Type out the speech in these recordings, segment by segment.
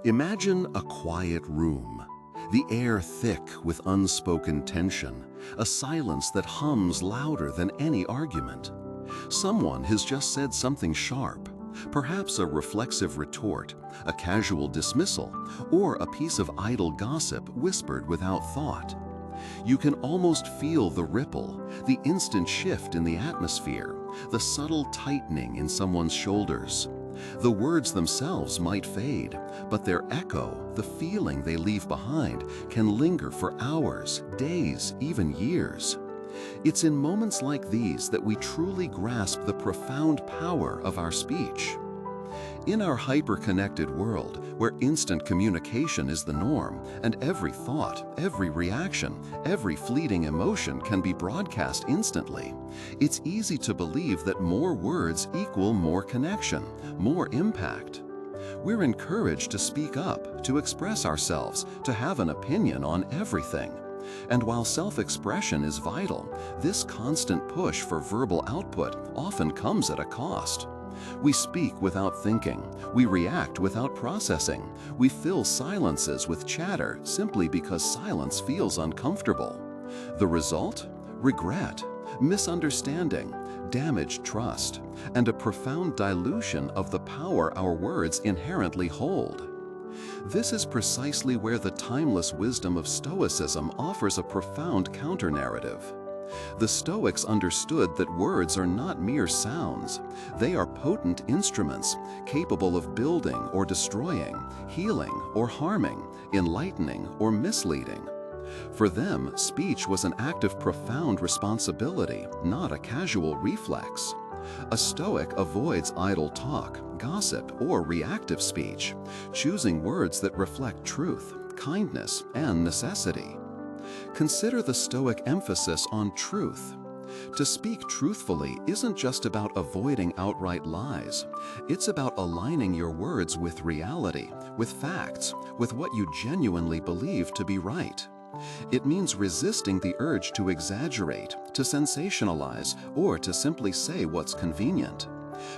Imagine a quiet room, the air thick with unspoken tension, a silence that hums louder than any argument. Someone has just said something sharp, perhaps a reflexive retort, a casual dismissal, or a piece of idle gossip whispered without thought. You can almost feel the ripple, the instant shift in the atmosphere, the subtle tightening in someone's shoulders. The words themselves might fade, but their echo, the feeling they leave behind, can linger for hours, days, even years. It's in moments like these that we truly grasp the profound power of our speech. In our hyper-connected world, where instant communication is the norm, and every thought, every reaction, every fleeting emotion can be broadcast instantly, it's easy to believe that more words equal more connection, more impact. We're encouraged to speak up, to express ourselves, to have an opinion on everything. And while self-expression is vital, this constant push for verbal output often comes at a cost. We speak without thinking, we react without processing, we fill silences with chatter simply because silence feels uncomfortable. The result? Regret, misunderstanding, damaged trust, and a profound dilution of the power our words inherently hold. This is precisely where the timeless wisdom of Stoicism offers a profound counter-narrative. The Stoics understood that words are not mere sounds. They are potent instruments, capable of building or destroying, healing or harming, enlightening or misleading. For them, speech was an act of profound responsibility, not a casual reflex. A Stoic avoids idle talk, gossip, or reactive speech, choosing words that reflect truth, kindness, and necessity. Consider the Stoic emphasis on truth. To speak truthfully isn't just about avoiding outright lies. It's about aligning your words with reality, with facts, with what you genuinely believe to be right. It means resisting the urge to exaggerate, to sensationalize, or to simply say what's convenient.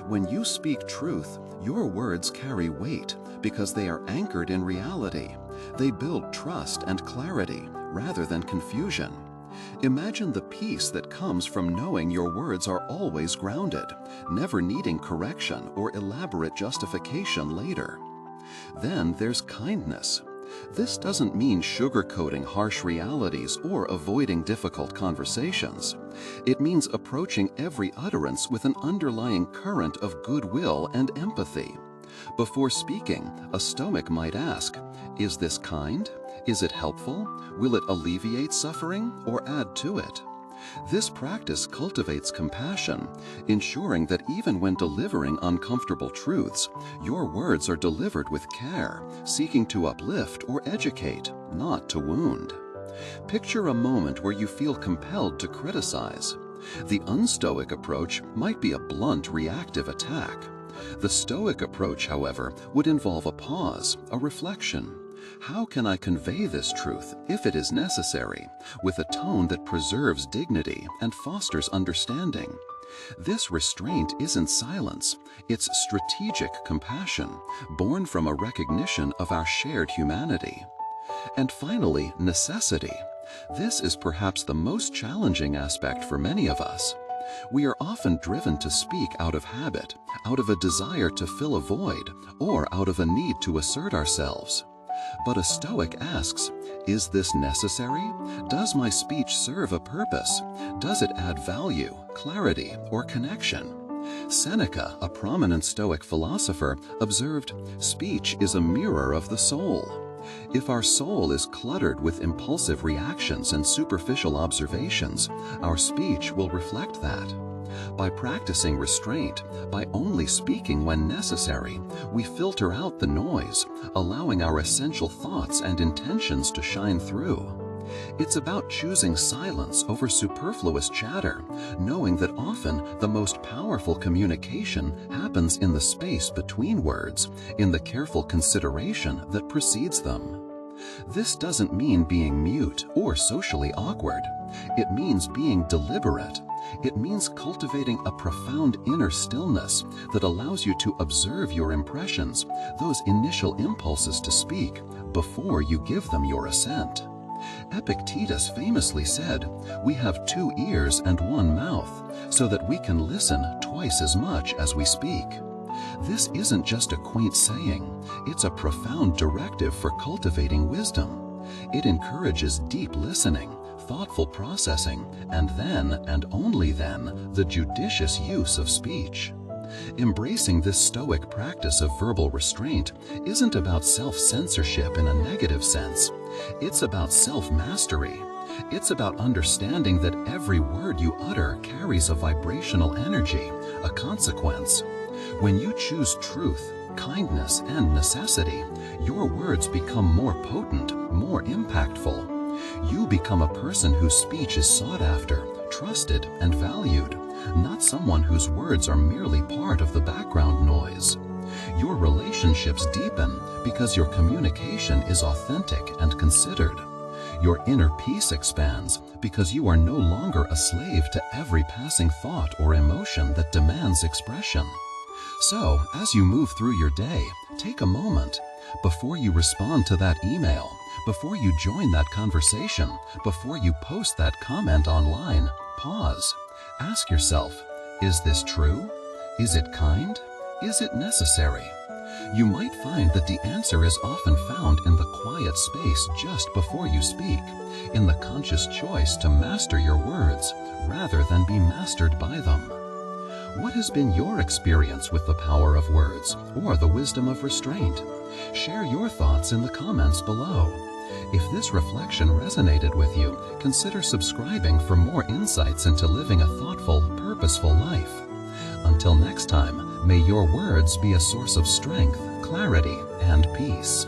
When you speak truth, your words carry weight because they are anchored in reality. They build trust and clarity rather than confusion. Imagine the peace that comes from knowing your words are always grounded, never needing correction or elaborate justification later. Then there's kindness. This doesn't mean sugarcoating harsh realities or avoiding difficult conversations. It means approaching every utterance with an underlying current of goodwill and empathy. Before speaking, a Stoic might ask, "Is this kind? Is it helpful? Will it alleviate suffering or add to it?" This practice cultivates compassion, ensuring that even when delivering uncomfortable truths, your words are delivered with care, seeking to uplift or educate, not to wound. Picture a moment where you feel compelled to criticize. The unstoic approach might be a blunt, reactive attack. The Stoic approach, however, would involve a pause, a reflection. How can I convey this truth, if it is necessary, with a tone that preserves dignity and fosters understanding? This restraint isn't silence, it's strategic compassion, born from a recognition of our shared humanity. And finally, necessity. This is perhaps the most challenging aspect for many of us. We are often driven to speak out of habit, out of a desire to fill a void, or out of a need to assert ourselves. But a Stoic asks, is this necessary? Does my speech serve a purpose? Does it add value, clarity, or connection? Seneca, a prominent Stoic philosopher, observed, "Speech is a mirror of the soul." If our soul is cluttered with impulsive reactions and superficial observations, our speech will reflect that. By practicing restraint, by only speaking when necessary, we filter out the noise, allowing our essential thoughts and intentions to shine through. It's about choosing silence over superfluous chatter, knowing that often the most powerful communication happens in the space between words, in the careful consideration that precedes them. This doesn't mean being mute or socially awkward. It means being deliberate. It means cultivating a profound inner stillness that allows you to observe your impressions, those initial impulses to speak, before you give them your assent. Epictetus famously said, "We have 2 ears and 1 mouth, so that we can listen twice as much as we speak." This isn't just a quaint saying, it's a profound directive for cultivating wisdom. It encourages deep listening, thoughtful processing, and then, and only then, the judicious use of speech. Embracing this Stoic practice of verbal restraint isn't about self-censorship in a negative sense. It's about self-mastery. It's about understanding that every word you utter carries a vibrational energy, a consequence. When you choose truth, kindness, and necessity, your words become more potent, more impactful. You become a person whose speech is sought after, trusted, and valued, not someone whose words are merely part of the background noise. Your relationships deepen because your communication is authentic and considered. Your inner peace expands because you are no longer a slave to every passing thought or emotion that demands expression. So, as you move through your day, take a moment. Before you respond to that email, before you join that conversation, before you post that comment online, pause. Ask yourself, is this true? Is it kind? Is it necessary? You might find that the answer is often found in the quiet space just before you speak, in the conscious choice to master your words rather than be mastered by them. What has been your experience with the power of words or the wisdom of restraint? Share your thoughts in the comments below. If this reflection resonated with you, consider subscribing for more insights into living a thoughtful, purposeful life. Until next time, may your words be a source of strength, clarity, and peace.